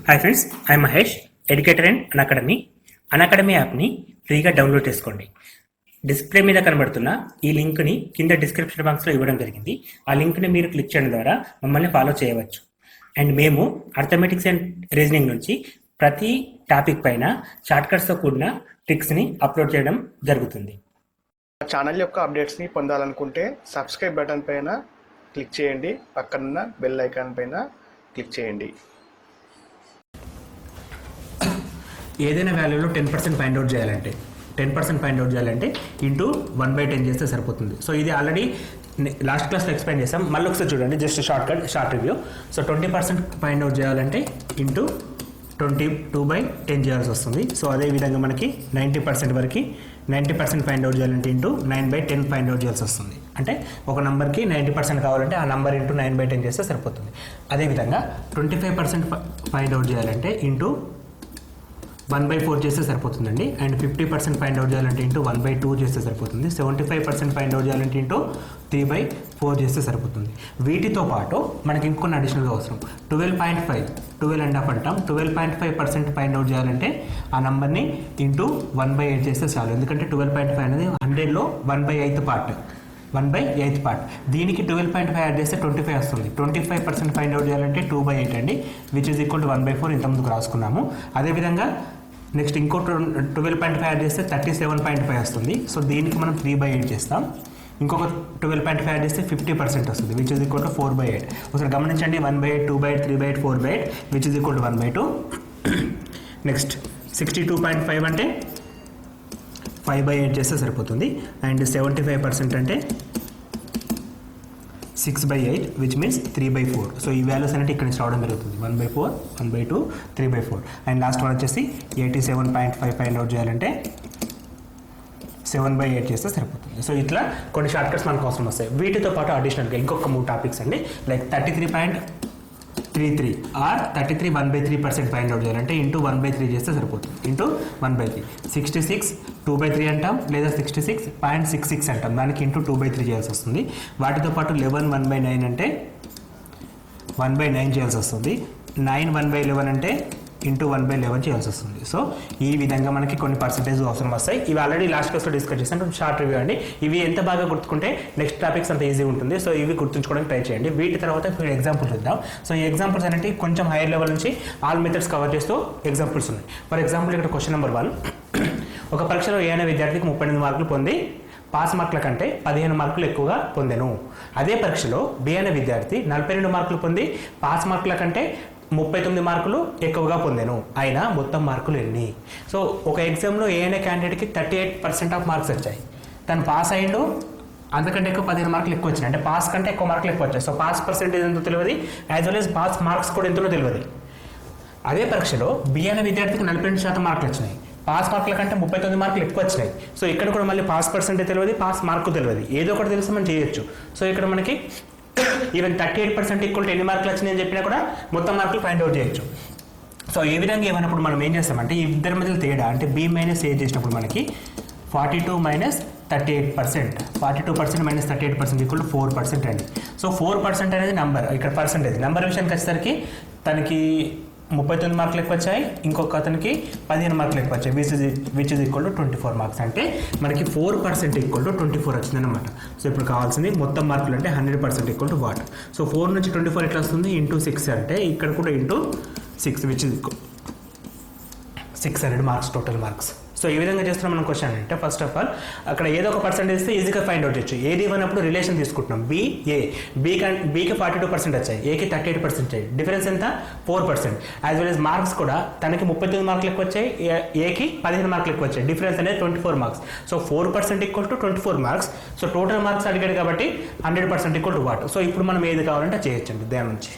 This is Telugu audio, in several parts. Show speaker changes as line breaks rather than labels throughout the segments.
Hi friends, I Mahesh, educator and Unacademy యాప్ని ఫ్రీగా డౌన్లోడ్ చేసుకోండి. డిస్ప్లే మీద కనబడుతున్న ఈ లింక్ని కింద డిస్క్రిప్షన్ బాక్స్లో ఇవ్వడం జరిగింది. ఆ లింక్ని మీరు క్లిక్ చేయడం ద్వారా మమ్మల్ని ఫాలో చేయవచ్చు. అండ్ మేము అర్థమెటిక్స్ అండ్ రీజనింగ్ నుంచి ప్రతి టాపిక్ పైన షార్ట్కట్స్తో కూడిన ట్రిక్స్ని అప్లోడ్ చేయడం జరుగుతుంది.
ఛానల్ యొక్క అప్డేట్స్ని పొందాలనుకుంటే సబ్స్క్రైబ్ బటన్ పైన క్లిక్ చేయండి, పక్కనున్న బెల్ ఐకాన్ పైన క్లిక్ చేయండి.
ఏదైనా వాల్యూలో 10% ఫైండ్ అవుట్ చేయాలంటే 10% ఫైండ్ అవుట్ చేయాలంటే ఇంటూ 1/10 చేస్తే సరిపోతుంది. సో ఇది ఆల్రెడీ లాస్ట్ క్లాస్లో ఎక్స్ప్లెయిన్ చేసాం. మళ్ళీ ఒకసారి చూడండి, just short review. So 20% find out చేయాలంటే ఇంటూ 22/10 చేయాల్సి వస్తుంది. సో అదేవిధంగా మనకి 90% వరకు 90% ఫైండ్ అవుట్ చేయాలంటే ఇంటూ 9/10 ఫైండ్ అవుట్ చేయాల్సి వస్తుంది. అంటే ఒక నెంబర్కి 90% కావాలంటే ఆ నెంబర్ ఇంటూ 9/10 చేస్తే సరిపోతుంది. అదేవిధంగా 25% ఫైండ్ అవుట్ చేయాలంటే ఇంటూ 1/4 చేస్తే సరిపోతుందండి. అండ్ 50% ఫైండ్ అవుట్ చేయాలంటే ఇంటూ 1/2 చేస్తే సరిపోతుంది. 75% ఫైండ్ అవుట్ చేయాలంటే ఇంటూ 3/4 చేస్తే సరిపోతుంది. వీటితో పాటు మనకి ఇంకొన్ని అడిషనల్గా అవసరం. 12.5 అంటాం. 12.5% ఫైండ్ అవుట్ చేయాలంటే ఆ నెంబర్ని ఇంటూ 1/8 చేస్తే చాలు. ఎందుకంటే 12.5 అనేది 100లో 1/8 పార్ట్. దీనికి 12.5 యాడ్ చేస్తే 25 వస్తుంది. 25% ఫైండ్ అవుట్ చేయాలంటే 2/8 అండి, విచ్ ఈజ్ ఈక్వల్ టు 1/4. ఇంతకుముందుకు రాసుకున్నాము. అదేవిధంగా నెక్స్ట్ ఇంకో 12.5 యాడ్ చేస్తే 37.5 వస్తుంది. సో దీనికి మనం 3/8 చేస్తాం. ఇంకొక 12.5 యాడ్ చేస్తే 50% వస్తుంది, విచ్ ఈజ్ ఈక్వల్ టు 4/8. ఒకసారి గమనించండి, 1/8, 2/8, 3/8, 4/8, which is equal to 1/2. Next 62.5 అంటే 5/8 చేస్తే సరిపోతుంది. అండ్ 75% అంటే 6/8, విచ్ మీన్స్ 3/4. సో ఈ వాల్యూస్ అనేది ఇక్కడ నుంచి రావడం జరుగుతుంది. 1/4, 1/2, 3/4. అండ్ లాస్ట్ వన్ వచ్చేసి 87.5 ఫైండ్ అవుట్ చేయాలంటే 7/8 చేస్తే సరిపోతుంది. సో ఇట్లా కొన్ని షార్ట్కట్స్ మనకు అవసరం వస్తాయి. వీటితో పాటు అడిషనల్గా ఇంకొక 3 టాపిక్స్ అండి, లైక్ 33.33 ఆర్ 33 1/3% ఫైండ్ అవుట్ చేయాలంటే ఇంటూ 1/3 చేస్తే సరిపోతుంది. ఇంటూ 1/3. 66 2/3 అంటాం, లేదా 66.66 అంటాం. దానికి ఇంటూ 2/3 చేయాల్సి వస్తుంది. వాటితో పాటు 11 1/9 అంటే 1/9 చేయాల్సి వస్తుంది. 9 1/11 అంటే ఇంటూ 1/11 చేయాల్సి వస్తుంది. సో ఈ విధంగా మనకి కొన్ని పర్సెంటేజ్ అవసరం వస్తాయి. ఇవి ఆల్రెడీ లాస్ట్ క్లాస్లో డిస్కస్ చేస్తాను. షార్ట్ రివ్యూ అండి. ఇవి ఎంత బాగా గుర్తుకుంటే నెక్స్ట్ టాపిక్స్ అంత ఈజీ ఉంటుంది. సో ఇవి గుర్తుంచుకోవడానికి ట్రై చేయండి. వీటి తర్వాత ఇప్పుడు ఎగ్జాంపుల్స్ చూద్దాం. సో ఈ ఎగ్జాంపుల్స్ అనేవి కొంచెం హైయర్ లెవెల్ నుంచి ఆల్ మెథడ్స్ కవర్ చేస్తూ ఎగ్జాంపుల్స్ ఉన్నాయి. ఫర్ ఎగ్జాంపుల్ ఇక్కడ క్వశ్చన్ నెంబర్ 1. ఒక పరీక్షలో ఏ అనే విద్యార్థికి 38 మార్కులు పొంది పాస్ మార్కుల కంటే 15 మార్కులు ఎక్కువగా పొందెను. అదే పరీక్షలో బి అనే విద్యార్థి 42 మార్కులు పొంది పాస్ మార్కుల కంటే 39 మార్కులు ఎక్కువగా పొందాను. అయినా మొత్తం మార్కులు ఎన్ని? సో ఒక ఎగ్జామ్లో ఏ అనే క్యాండిడేట్కి 38% ఆఫ్ మార్క్స్ వచ్చాయి. తను పాస్ అయ్యిండు, అంతకంటే ఎక్కువ 15 మార్కులు ఎక్కువ వచ్చినాయి. అంటే పాస్ కంటే ఎక్కువ మార్కులు ఎక్కువ వచ్చాయి. సో పాస్ పర్సెంటేజ్ ఎంతో తెలియదు, as well as pass marks కూడా ఎంతో తెలియదు. అదే పరీక్షలో బి అనే విద్యార్థికి 42% మార్కులు వచ్చినాయి. పాస్ మార్కుల కంటే 39 మార్కులు ఎక్కువ వచ్చినాయి. సో ఇక్కడ కూడా మళ్ళీ పాస్ పర్సెంటేజ్ తెలియదు, పాస్ మార్కు తెలియదు. ఏదో ఒకటి తెలిసి మనం చేయొచ్చు. సో ఇక్కడ మనకి ఈవెన్ 38% ఈక్వల్ టు ఎన్ని మార్కులు వచ్చినాయని చెప్పినా కూడా మొత్తం మార్కులు ఫైండ్ అవుట్ చేయొచ్చు. సో ఈ విధంగా ఏమైనప్పుడు మనం ఏం చేస్తామంటే ఈ ఇద్దరి మధ్యలో తేడా అంటే B మైనస్ A చేసినప్పుడు మనకి 42 మైనస్ 38%, 42% మైనస్ 38% ఈక్వల్ టు 4% అండి. సో 4% అనేది నెంబర్, ఇక్కడ పర్సెంటేజ్. నెంబర్ విషయానికి వచ్చేసరికి తనకి 39 మార్కులు ఎక్కువ వచ్చాయి, ఇంకొక అతనికి 15 మార్కులు ఎక్కువ వచ్చాయి, which is equal to 24 marks. అంటే మనకి 4% ఈక్వల్ టు 24 వచ్చిందనమాట. సో ఇప్పుడు కావాల్సింది మొత్తం మార్కులు అంటే 100% ఈక్వల్ టు వాట్. సో 4 నుంచి 24 ఎట్లా వస్తుంది? ఇంటూ 6 అంటే ఇక్కడ కూడా into 6, which is equal 600 marks total marks. So ఈ విధంగా చేస్తున్నాం మనం క్వశ్చన్ అంటే ఫస్ట్ ఆఫ్ ఆల్ అక్కడ ఏదో ఒక పర్సెంటేజ్ ఇస్తే ఈజీగా ఫైండ్ అవుట్ చేయొచ్చు. ఏది ఇవ్వనప్పుడు రిలేషన్ తీసుకుంటున్నాం. బీకి 42% వచ్చాయి, ఏకి 38% వచ్చాయి. డిఫరెన్స్ ఎంత? 4%. యాజ్ వెల్ యాజ్ మార్క్స్ కూడా తనకి 39 మార్కులు ఎక్కువ వచ్చాయి, ఏకి 15 మార్కులు ఎక్కువ వచ్చాయి. డిఫరెన్స్ అనేది 24 marks. So 4% equal to 24 marks. So total marks అడిగాడు కాబట్టి 100% ఈక్వల్ టు వాట్. సో ఇప్పుడు మనం ఏది కావాలంటే చేయొచ్చండి దాని నుంచి.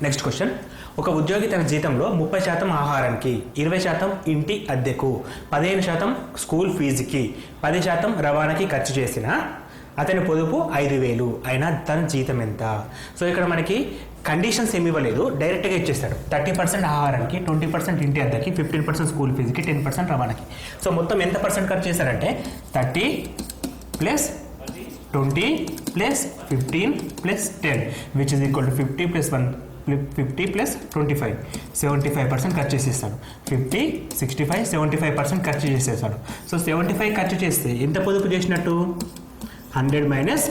Next question. ఒక ఉద్యోగి తన జీతంలో 30% ఆహారానికి, 20% ఇంటి అద్దెకు, 15% స్కూల్ ఫీజుకి, 10% రవాణాకి ఖర్చు చేసిన అతని పొదుపు 5,000. అయినా తన జీతం ఎంత? సో ఇక్కడ మనకి కండిషన్స్ ఏమి ఇవ్వలేదు, డైరెక్ట్గా ఇచ్చేస్తాడు. 30% ఆహారానికి, 20% ఇంటి అద్దెకి, 15% స్కూల్ ఫీజుకి, 10% రవాణాకి. సో మొత్తం ఎంత పర్సెంట్ ఖర్చు చేశారంటే 30 plus 20 plus 15 plus 10 which is equal to 50 plus 50 plus 25 75% ఖర్చు చేసేస్తాడు. 50 65 75% ఖర్చు చేసేస్తాడు. సో 75 ఖర్చు చేస్తే ఎంత పొదుపు చేసినట్టు 100 minus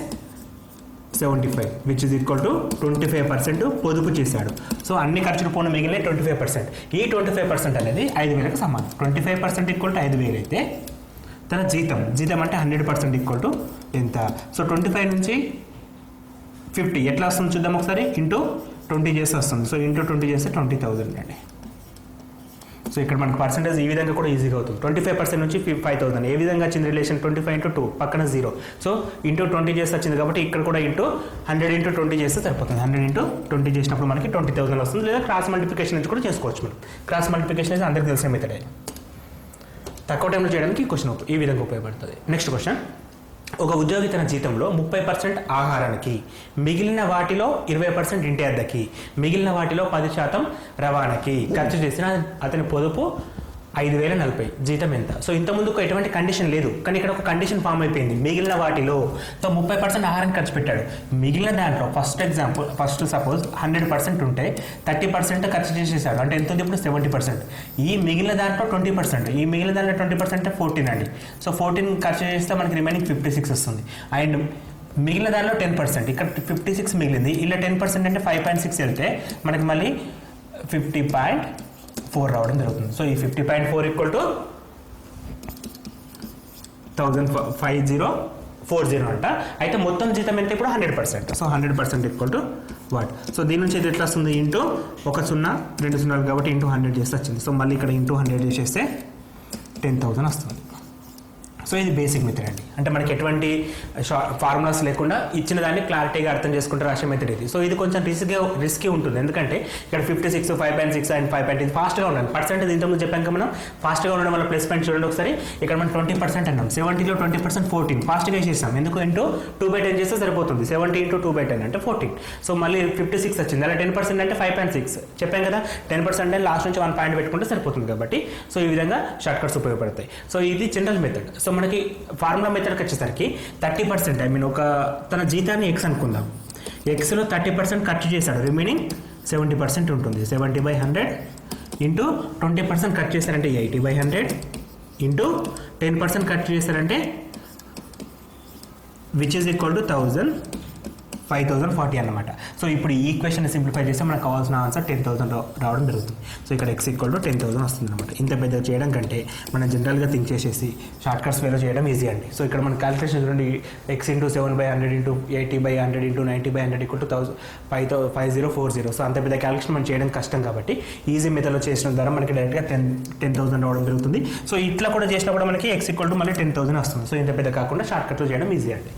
75 which is equal to 25% పొదుపు చేశాడు. సో అన్ని ఖర్చులు పోను మిగిలిన 25%. ఈ 25% అనేది 5,000కి సమానం. 25% ఈక్వల్ టు 5,000 అయితే తన జీతం అంటే 100% ఈక్వల్ టు ఎంత? సో 25 నుంచి 50 ఎట్లా వస్తుంది చూద్దాం ఒకసారి. ఇంటూ 20 చేస్తే వస్తుంది. సో ఇంటూ 20 చేస్తే 20,000 అండి. సో ఇక్కడ మనకు పర్సెంటేజ్ ఈ విధంగా కూడా ఈజీగా అవుతుంది. 25% నుంచి 5,000 ఏ విధంగా వచ్చింది రిలేషన్? 25 ఇంటూ 2 పక్కన 0. సో ఇంటూ 20 చేస్తే వచ్చింది కాబట్టి ఇక్కడ కూడా ఇంటూ 100 ఇంటూ 20 చేస్తే సరిపోతుంది. 100 ఇంటూ 20 చేసినప్పుడు మనకి 20,000 వస్తుంది. లేదా క్రాస్ మల్టిప్లికేషన్ నుంచి కూడా చేసుకోవచ్చు మనం. క్రాస్ మల్టిప్లికేషన్ అయితే అందరికీ తెలిసిన మెథడ్. తక్కువ టైంలో చేయడానికి క్వశ్చన్ ఈ విధంగా ఉపయోగపడుతుంది. Next question. ఒక ఉద్యోగి తన జీతంలో 30% ఆహారానికి, మిగిలిన వాటిలో 20% ఇంటి అద్దెకి, మిగిలిన వాటిలో 10% రవాణాకి ఖర్చు చేసిన అతని పొదుపు 5,040. జీతం ఎంత? సో ఇంతకుముందుకు ఎటువంటి కండిషన్ లేదు, కానీ ఇక్కడ ఒక కండిషన్ ఫామ్ అయిపోయింది. మిగిలిన వాటిలో సో 30% ఆహారం ఖర్చు పెట్టాడు. మిగిలిన దాంట్లో ఫస్ట్ సపోజ్ 100% ఉంటే 30% ఖర్చు చేసేసాడు. అంటే ఎంత ఉంది ఇప్పుడు? 70%. ఈ మిగిలిన దాంట్లో 20%, ఈ మిగిలిన దాంట్లో 20% 14 అండి. సో 14 ఖర్చు చేస్తే మనకి రిమైనింగ్ 56 వస్తుంది. అండ్ మిగిలిన దాంట్లో 10%, ఇక్కడ 56 మిగిలింది. ఇలా 10% అంటే 5.6 వెళ్తే మనకి మళ్ళీ 50.4 రావడం జరుగుతుంది. సో ఈ 50.4 ఈక్వల్ టు 1,5040 అంట. అయితే మొత్తం జీతం ఎంత ఇప్పుడు? 100%. So 100% equal to what? So దీని నుంచి ఇది ఎట్లా వస్తుంది? ఇంటూ 1 0 2 0 కాబట్టి ఇంటూ 100 చేస్తే వచ్చింది. సో మళ్ళీ ఇక్కడ ఇంటూ 100 చేసేస్తే 10,000 వస్తుంది. సో ఇది బేసిక్ మెథడ్ అండి. అంటే మనకి ఎటువంటి ఫార్ములాస్ లేకుండా ఇచ్చిన దాన్ని క్లారిటీగా అర్థం చేసుకుంటే రాసే మెథడ్ ఇది. సో ఇది కొంచెం రిస్కీ ఉంటుంది. ఎందుకంటే ఇక్కడ 56 5.6 అండ్ 5. ఇది ఫాస్ట్గా ఉండాలి. పర్సెంటేజ్ ఇంతకుముందు చెప్పాం కదా మనం. ఫాస్ట్గా ఉండడం వల్ల ప్లస్ పాయింట్ చూడండి ఒకసారి. ఇక్కడ మనం 20% అన్నాం. 70లో 20% 14 ఫాస్ట్గా చేసేస్తాం. ఎందుకు? ఇంటూ 2/10 చేస్తే సరిపోతుంది. 70 ఇంటూ 2/10 అంటే 14. సో మళ్ళీ 56 వచ్చింది. అలా 10% అంటే 5.6 చెప్పాం కదా. 10% అంటే లాస్ట్ నుంచి 1 పాయింట్ పెట్టుకుంటే సరిపోతుంది కాబట్టి సో ఈ విధంగా షార్ట్ కట్స్ ఉపయోగపడతాయి. సో ఇది జనరల్ మెథడ్. సో మనకి ఫార్ములా మెథడ్కి వచ్చేసరికి 30%, తన జీతాన్ని ఎక్స్ అనుకుందాం. ఎక్స్లో 30% ఖర్చు చేశాడు. రిమైనింగ్ 70% ఉంటుంది. 70/100 ఇంటూ 20% ఖర్చు చేశారంటే 80/100 ఇంటూ 10% ఖర్చు చేశారంటే విచ్ ఈజ్ ఈక్వల్ టు 5,040 అన్నమాట. సో ఇప్పుడు ఈ ఈక్వేషన్ సింప్లిఫై చేస్తే మనకు కావాల్సిన ఆన్సర్ 10,000 రావడం జరుగుతుంది. సో ఇక్కడ ఎక్స్ ఈక్వల్ టు 10,000 వస్తుంది అనమాట. ఇంత పెద్దగా చేయడం కంటే మనం జనరల్గా థింక్ చేసేసి షార్ట్ కట్స్ వేలో చేయడం ఈజీ అండి. సో ఇక్కడ మన క్యాలిక్యులేషన్ చూడండి. X into 7/100 into 80/100 into 90/100 equal to 5040. So అంత పెద్ద క్యాలిక్యులేషన్ మనం చేయడం కష్టం కాబట్టి ఈజీ మెథడ్లో చేసిన ద్వారా మనకి డైరెక్ట్గా 10,000 రావడం జరుగుతుంది. సో ఇట్లా కూడా చేసినా కూడా మనకి ఎక్స్ ఈక్వల్ టు మళ్ళీ 10,000 వస్తుంది. సో ఇంత పెద్ద కాకుండా షార్ట్ కట్లో చేయడం ఈజీ అండి.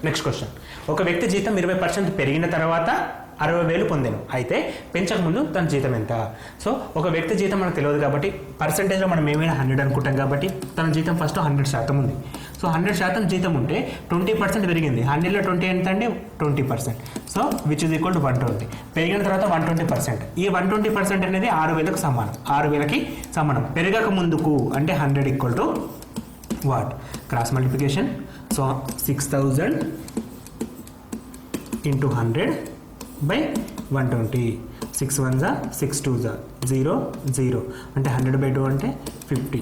Next question. ఒక వ్యక్తి జీతం 20% పెరిగిన తర్వాత 60,000 పొందాను. అయితే పెంచకముందు తన జీతం ఎంత? సో ఒక వ్యక్తి జీతం మనకు తెలియదు కాబట్టి పర్సెంటేజ్లో మనం ఏమైనా 100 అనుకుంటాం కాబట్టి తన జీతం ఫస్ట్ 100% ఉంది. సో 100% జీతం ఉంటే 20% పెరిగింది. 100లో 20 ఎంత అంటే 20%. So which is equal to 120. పెరిగిన తర్వాత 120%. ఈ 120% అనేది 6,000కి సమానం. 6,000కి సమానం. పెరగక ముందుకు అంటే 100 equal to what? Cross multiplication. So 6,000 into 100/120. 6 1 6 2 0 0 అంటే 100/2 అంటే 50.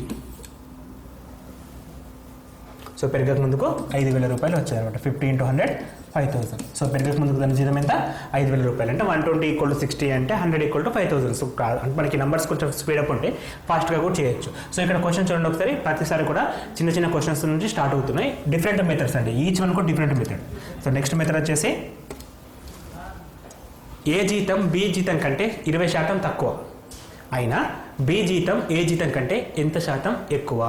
సో పెరగక ముందుకు 5,000 రూపాయలు వచ్చాయన్నమాట. 50 ఇంటూ 100 5,000. సో పెరగక ముందుకు దాని జీతం ఎంత? 5,000 రూపాయలు. అంటే 120 ఈక్వల్ టు 60 అంటే 100 ఈక్వల్ టు 5,000. సో అంటే మనకి నెంబర్స్ కొంచెం స్పీడప్ ఉంటే ఫాస్ట్గా కూడా చేయొచ్చు. సో ఇక్కడ క్వశ్చన్ చూడండి ఒకసారి. ప్రతిసారి కూడా చిన్న చిన్న క్వశ్చన్స్ నుంచి స్టార్ట్ అవుతున్నాయి. డిఫరెంట్ మెథడ్స్ అండి. ఈచ్ వన్ కూడా different method. So next method వచ్చేసి ఏ జీతం బి జీతం కంటే 20% తక్కువ అయినా బి జీతం ఏ జీతం కంటే ఎంత శాతం ఎక్కువ?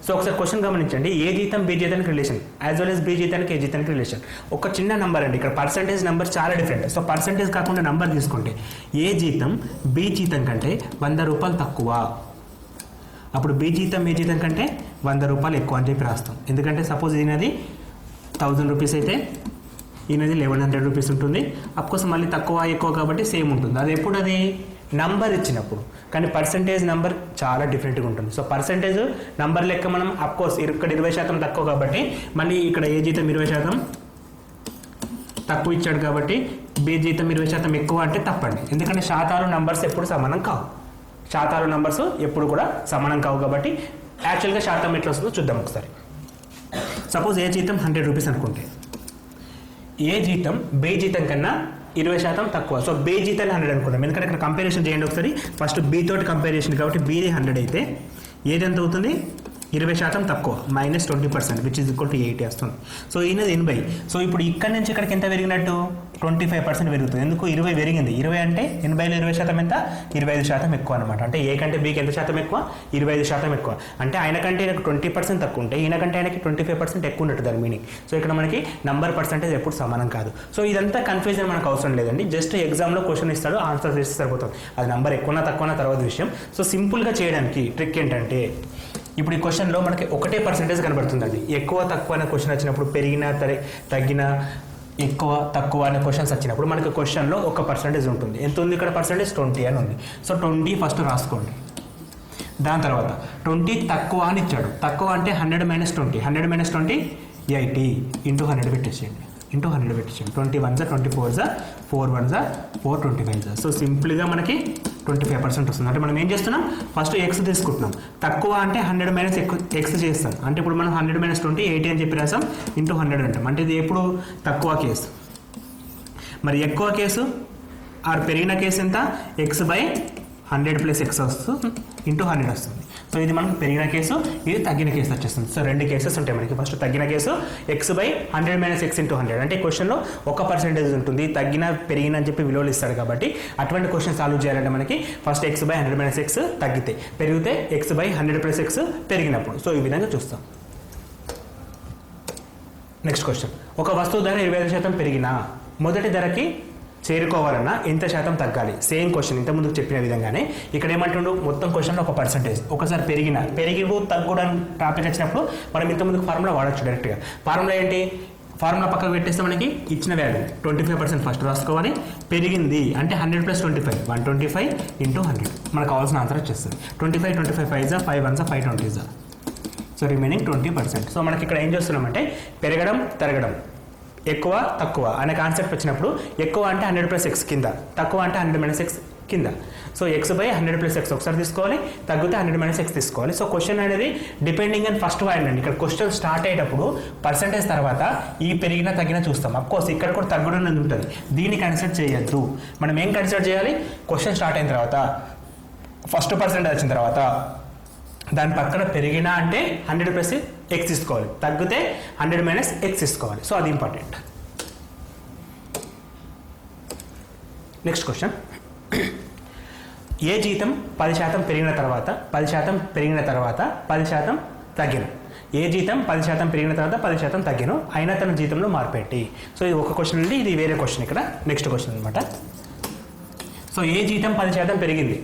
సో ఒకసారి క్వశ్చన్ గమనించండి. ఏ జీతం బి జీతానికి relation, as well as B జీతానికి ఏ జీతానికి రిలేషన్. ఒక చిన్న నెంబర్ అండి. ఇక్కడ పర్సంటేజ్ నెంబర్ చాలా డిఫరెంట్. సో పర్సంటేజ్ కాకుండా నెంబర్ తీసుకుంటే ఏ జీతం బి జీతం కంటే 100 రూపాయలు తక్కువ, అప్పుడు బి జీతం ఏ జీతం కంటే 100 రూపాయలు ఎక్కువ అని చెప్పి రాస్తాం. ఎందుకంటే సపోజ్ ఈయనది 1000 రూపీస్ అయితే ఈయనది 1100 రూపీస్ ఉంటుంది. అఫ్కోర్స్ మళ్ళీ తక్కువ ఎక్కువ కాబట్టి సేమ్ ఉంటుంది. అది ఎప్పుడు? అది నంబర్ ఇచ్చినప్పుడు. కానీ పర్సంటేజ్ నెంబర్ చాలా డిఫరెంట్గా ఉంటుంది. సో పర్సంటేజ్ నెంబర్ లెక్క మనం అఫ్కోర్స్ ఇక్కడ 20% తక్కువ కాబట్టి మళ్ళీ ఇక్కడ ఏ జీతం 20% తక్కువ ఇచ్చాడు కాబట్టి బి జీతం 20% ఎక్కువ అంటే తప్పండి. ఎందుకంటే శాతాలు నంబర్స్ ఎప్పుడు సమానం కావు. శాతాలు నంబర్స్ ఎప్పుడు కూడా సమానం కావు కాబట్టి యాక్చువల్గా శాతం ఎట్లా వస్తుందో చూద్దాం ఒకసారి. సపోజ్ ఏ జీతం 100 రూపీస్ అనుకుంటే ఏ జీతం బి జీతం కన్నా 20% తక్కువ. సో బి జీతాన్ని 100 అనుకుందాం. ఎందుకంటే ఇక్కడ కంపారిజన్ చేయండి ఒకసారి. ఫస్ట్ బి తోటి కంపారిజన్ కాబట్టి బీది 100 అయితే ఏది ఎంత అవుతుంది 20% తక్కువ -20% విచ్ ఇస్ ఈక్వల్ టు 80 వస్తుంది. సో ఈయనది 80. సో ఇప్పుడు ఇక్కడ నుంచి ఇక్కడికి ఎంత పెరిగినట్టు 25% పెరుగుతుంది. ఎందుకు 20 పెరిగింది. 20 అంటే 80లో 20% ఎంత 25% ఎక్కువ అనమాట. అంటే ఏ కంటే బీకి ఎంత శాతం ఎక్కువ 25% ఎక్కువ. అంటే ఆయన కంటే ఈయనకు 20% తక్కువ ఉంటే ఈయన కంటే ఆయనకి 25% ఎక్కువ ఉన్నట్టు దాని మీనింగ్. సో ఇక్కడ మనకి నంబర్ పర్సంటేజ్ ఎప్పుడు సమానం కాదు. సో ఇదంతా కన్ఫ్యూజన్ మనకు అవసరం లేదండి. జస్ట్ ఎగ్జామ్లో క్వశ్చన్ ఇస్తాడు, ఆన్సర్ చేస్తే సరిపోతుంది. అది నంబర్ ఎక్కువనా తక్కువనా తర్వాత విషయం. సో సింపుల్గా చేయడానికి ట్రిక్ ఏంటంటే ఇప్పుడు ఈ క్వశ్చన్లో మనకి ఒకటే పర్సంటేజ్ కనబడుతుందండి. ఎక్కువ తక్కువ అనే క్వశ్చన్ వచ్చినప్పుడు పెరిగిన తగ్గిన ఎక్కువ తక్కువ అనే క్వశ్చన్స్ వచ్చినప్పుడు మనకి క్వశ్చన్లో ఒక పర్సంటేజ్ ఉంటుంది. ఎంత ఉంది ఇక్కడ పర్సంటేజ్ 20 అని ఉంది. సో 20 ఫస్ట్ రాసుకోండి. దాని తర్వాత 20 తక్కువ అని ఇచ్చాడు. తక్కువ అంటే 100 - 20 100 - 20 80 ఇంటూ 100 పెట్టేసేయండి. 20 1s 24s 4 1s 4 25s. So సింపుల్గా మనకి 25% వస్తుంది. అంటే మనం ఏం చేస్తున్నాం ఫస్ట్ ఎక్స్ తీసుకుంటున్నాం. తక్కువ అంటే 100 - ఎక్స్ చేస్తాం. అంటే ఇప్పుడు మనం 100 - 20 80 అని చెప్పి రాసాం ఇంటూ 100 అంటాం. అంటే ఇది ఎప్పుడు తక్కువ కేసు. మరి ఎక్కువ కేసు ఆర్ పెరిగిన కేసు ఎంత x/100 + x వస్తుంది ఇంటూ 100 వస్తుంది. సో ఇది మనకు పెరిగిన కేసు, ఇది తగ్గిన కేసు వచ్చేస్తుంది. సో రెండు కేసెస్ ఉంటాయి మనకి. ఫస్ట్ తగ్గిన కేసు x/100 - x ఇంటూ 100. అంటే క్వశ్చన్లో ఒక పర్సెంటేజ్ ఉంటుంది. తగ్గిన పెరిగిన అని చెప్పి విలువలు ఇస్తాడు కాబట్టి అటువంటి క్వశ్చన్ సాల్వ్ చేయాలంటే మనకి ఫస్ట్ x/100 - x తగ్గితే, పెరిగితే x/100 + x పెరిగినప్పుడు. సో ఈ విధంగా చూస్తాం. Next question. ఒక వస్తువు ధర 25% పెరిగినా మొదటి ధరకి చేరుకోవాలన్నా ఎంత శాతం తగ్గాలి? సేమ్ క్వశ్చన్ ఇంతకుముందు చెప్పిన విధంగానే ఇక్కడ ఏమంటుండు మొత్తం క్వశ్చన్లో ఒక పర్సెంటేజ్. ఒకసారి పెరిగిడు తగ్గుడు టాపిక్ వచ్చినప్పుడు మనం ఇంతకుముందు ఫార్ములా వాడచ్చు డైరెక్ట్గా. ఫార్ములా ఏంటి? ఫార్ములా పక్కకు పెట్టేస్తే మనకి ఇచ్చిన వాల్యూ 25% ఫస్ట్ రాసుకోవాలి. పెరిగింది అంటే 100 + 25 125 ఇంటూ 100 మనకు కావాల్సిన ఆన్సర్ వచ్చేస్తుంది. 25 25 5s 5 1s 5 20s. So remaining 20%. So మనకి ఇక్కడ ఏం చేస్తున్నామంటే పెరగడం తరగడం, ఎక్కువ తక్కువ అనే కాన్సెప్ట్ వచ్చినప్పుడు ఎక్కువ అంటే 100 + x కింద, తక్కువ అంటే 100 - x కింద. సో x/100 + x ఒకసారి తీసుకోవాలి, తగ్గితే 100 - x తీసుకోవాలి. సో క్వశ్చన్ అనేది డిపెండింగ్ అని ఫస్ట్ వాడండి. ఇక్కడ క్వశ్చన్ స్టార్ట్ అయ్యేటప్పుడు పర్సంటేజ్ తర్వాత ఈ పెరిగిన తగ్గిన చూస్తాం. అఫ్కోర్స్ ఇక్కడ కూడా తగ్గడం అనేది ఉంటుంది. దీన్ని కన్సిడర్ చేయొద్దు. మనం ఏం కన్సిడర్ చేయాలి? క్వశ్చన్ స్టార్ట్ అయిన తర్వాత ఫస్ట్ పర్సంటేజ్ వచ్చిన తర్వాత దాని పక్కన పెరిగినా అంటే 100 + x తీసుకోవాలి, తగ్గితే 100 - x తీసుకోవాలి. సో అది ఇంపార్టెంట్. Next question. ఏ జీతం 10% పెరిగిన తర్వాత 10% పెరిగిన తర్వాత 10% తగ్గిన. ఏ జీతం 10% పెరిగిన తర్వాత 10% తగ్గిన అయినా తన జీతంలో మార్పు ఏంటి? సో ఇది ఒక క్వశ్చన్ అండి. ఇది వేరే క్వశ్చన్. ఇక్కడ నెక్స్ట్ క్వశ్చన్ అనమాట. సో ఏ జీతం 10% పెరిగింది,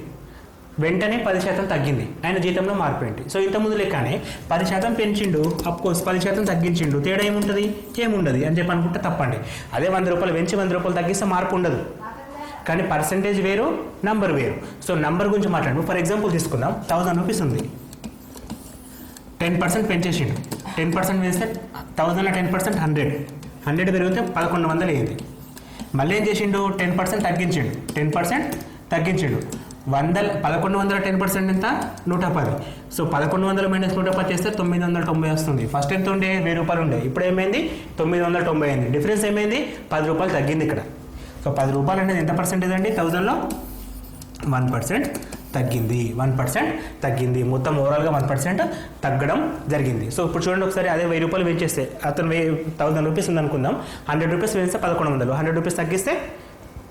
వెంటనే 10% తగ్గింది, ఆయన జీతంలో మార్పు ఏంటి? సో ఇంతకుముందు లెక్కనే 10% పెంచిండు, అఫ్కోర్స్ 10% తగ్గించిండు, తేడా ఏముంటుంది? ఏముండదు అని చెప్పి అనుకుంటే తప్పండి. అదే 100 రూపాయలు పెంచి 100 రూపాయలు తగ్గిస్తే మార్పు ఉండదు. కానీ పర్సంటేజ్ వేరు, నంబర్ వేరు. సో నంబర్ గురించి మాట్లాడు. ఫర్ ఎగ్జాంపుల్ తీసుకుందాం. 1000 రూపీస్ ఉంది, 10% పెంచేసిండు. 10% వేస్తే 1000లో 10% 100 పెరిగితే 1100 అయ్యింది. మళ్ళీ ఏం చేసిండు? 10% తగ్గించిండు. 10% తగ్గించిండు. 1100 10% ఎంత? 110. సో 1100 - 110 చేస్తే 990 వస్తుంది. ఫస్ట్ ఎంత ఉండే? 1000 రూపాయలు ఉండే. ఇప్పుడు ఏమైంది? 990 అయింది. డిఫరెన్స్ ఏమైంది? 10 రూపాయలు తగ్గింది ఇక్కడ. సో 10 రూపాయలు అనేది ఎంత పర్సెంటేజ్ అండి? 1000లో 1% తగ్గింది. 1% తగ్గింది. మొత్తం ఓవరాల్గా 1% తగ్గడం జరిగింది. సో ఇప్పుడు చూడండి ఒకసారి. అదే 1000 రూపాయలు పెంచేస్తే అతను 1000 రూపీస్ ఉంది అనుకుందాం. 100 రూపీస్ వేస్తే 1100. 100 రూపీస్ తగ్గిస్తే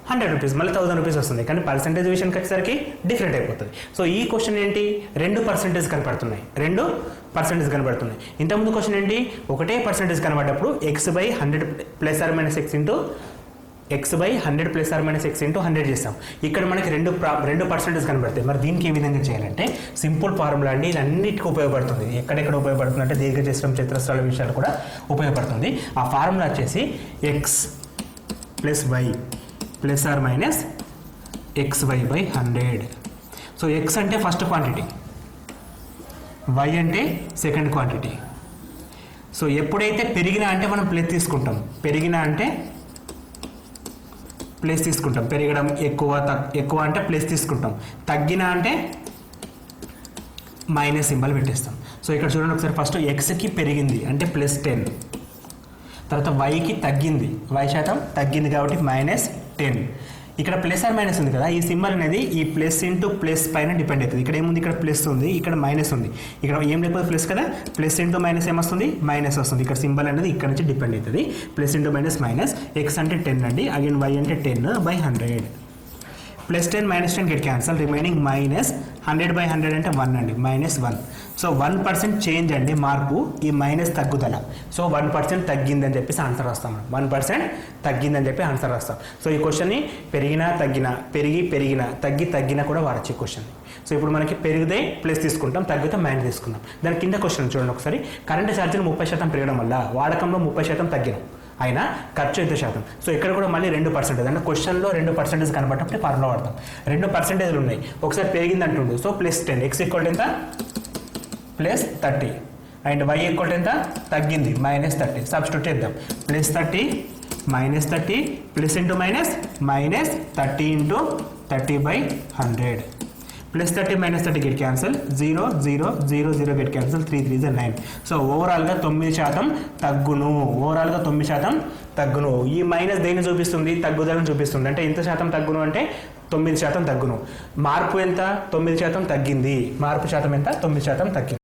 100 రూపీస్, మళ్ళీ 1000 రూపీస్ వస్తుంది. కానీ పర్సెంటేజ్ విషయానికి వచ్చేసరికి డిఫరెంట్ అయిపోతుంది. సో ఈ క్వశ్చన్ ఏంటి? 2% కనపడుతున్నాయి. 2% కనబడుతున్నాయి. ఇంతకుముందు క్వశ్చన్ ఏంటి? ఒకటే పర్సెంటేజ్ కనబడ్డప్పుడు x/100 ± x into x/100 ± x into 100 చేస్తాం. ఇక్కడ మనకి 2% కనబడతాయి. మరి దీనికి ఏ విధంగా చేయాలంటే సింపుల్ ఫార్ములా అండి. ఇది అన్నిటికీ ఉపయోగపడుతుంది. ఎక్కడెక్కడ ఉపయోగపడుతుంది అంటే దీర్ఘచతురం, చతురస్రాల విషయాలు కూడా ఉపయోగపడుతుంది. ఆ ఫార్ములా వచ్చేసి x + y ± xy/100. So X అంటే ఫస్ట్ క్వాంటిటీ, వై అంటే సెకండ్ క్వాంటిటీ. సో ఎప్పుడైతే పెరిగినా అంటే మనం ప్లస్ తీసుకుంటాం, పెరిగినా అంటే ప్లస్ తీసుకుంటాం, పెరగడం ఎక్కువ అంటే ప్లస్ తీసుకుంటాం, తగ్గినా అంటే మైనస్ సింబల్ పెట్టేస్తాం. సో ఇక్కడ చూడండి ఒకసారి, ఫస్ట్ ఎక్స్కి పెరిగింది అంటే +10, తర్వాత వైకి తగ్గింది, వై శాతం తగ్గింది కాబట్టి -10. ఇక్కడ ప్లస్ ఆర్ మైనస్ ఉంది కదా, ఈ సింబల్ అనేది ఈ ప్లస్ ఇంటూ ప్లస్ పైన డిపెండ్ అవుతుంది. ఇక్కడ ఏముంది, ఇక్కడ ప్లస్ ఉంది, ఇక్కడ మైనస్ ఉంది, ఇక్కడ ఏం లేకపోతే ప్లస్ కదా, ప్లస్ ఇంటూ మైనస్ ఏమొస్తుంది, మైనస్ వస్తుంది. ఇక్కడ సింబల్ అనేది ఇక్కడ నుంచి డిపెండ్ అవుతుంది, plus into minus minus. X అంటే 10 అండి, అగైన్ వై అంటే 10/100. +10 -10 గెట్ క్యాన్సల్, రిమైనింగ్ -100/100 అంటే 1 అండి, -1. సో 1% చేంజ్ అండి, మార్పు, ఈ మైనస్ తగ్గుదల. సో 1% తగ్గిందని చెప్పేసి ఆన్సర్ రాస్తాం. 1% తగ్గిందని చెప్పి ఆన్సర్ రాస్తాం. సో ఈ క్వశ్చన్ని పెరిగినా తగ్గినా, పెరిగినా తగ్గినా కూడా వాడచ్చు ఈ క్వశ్చన్. సో ఇప్పుడు మనకి పెరిగితే ప్లస్ తీసుకుంటాం, తగ్గితే మైనస్ తీసుకుంటాం. దాని కింద క్వశ్చన్ చూడండి ఒకసారి, కరెంట్ ఛార్జీలు 30% పెరగడం వల్ల వాడకంలో 30% తగ్గినాం, అయినా ఖర్చు 5%. సో ఇక్కడ కూడా మళ్ళీ 2%, అంటే క్వశ్చన్లో 2% కనబడినప్పుడు ఫార్ములా వాడతాం. 2% ఉన్నాయి, ఒకసారి పెరిగింది అంటుండు. సో +10, ఎక్స్ ఈక్వల్ ఎంత +30, అండ్ వై ఈక్వల్ ఎంత తగ్గింది -30. సబ్స్టిట్యూట్ చేద్దాం, +30 -30 plus into minus -30 into 30/100. +30 -30 get cancel, 0 0 0 0 get cancel, 3 3 9. So ఓవరాల్గా 9% తగ్గును, ఓవరాల్గా 9% తగ్గును. ఈ మైనస్ దేన్ని చూపిస్తుంది, తగ్గుదలను చూపిస్తుంది. అంటే ఎంత శాతం తగ్గును అంటే 9% తగ్గును. మార్పు ఎంత, 9% తగ్గింది. మార్పు శాతం ఎంత, 9% తగ్గింది.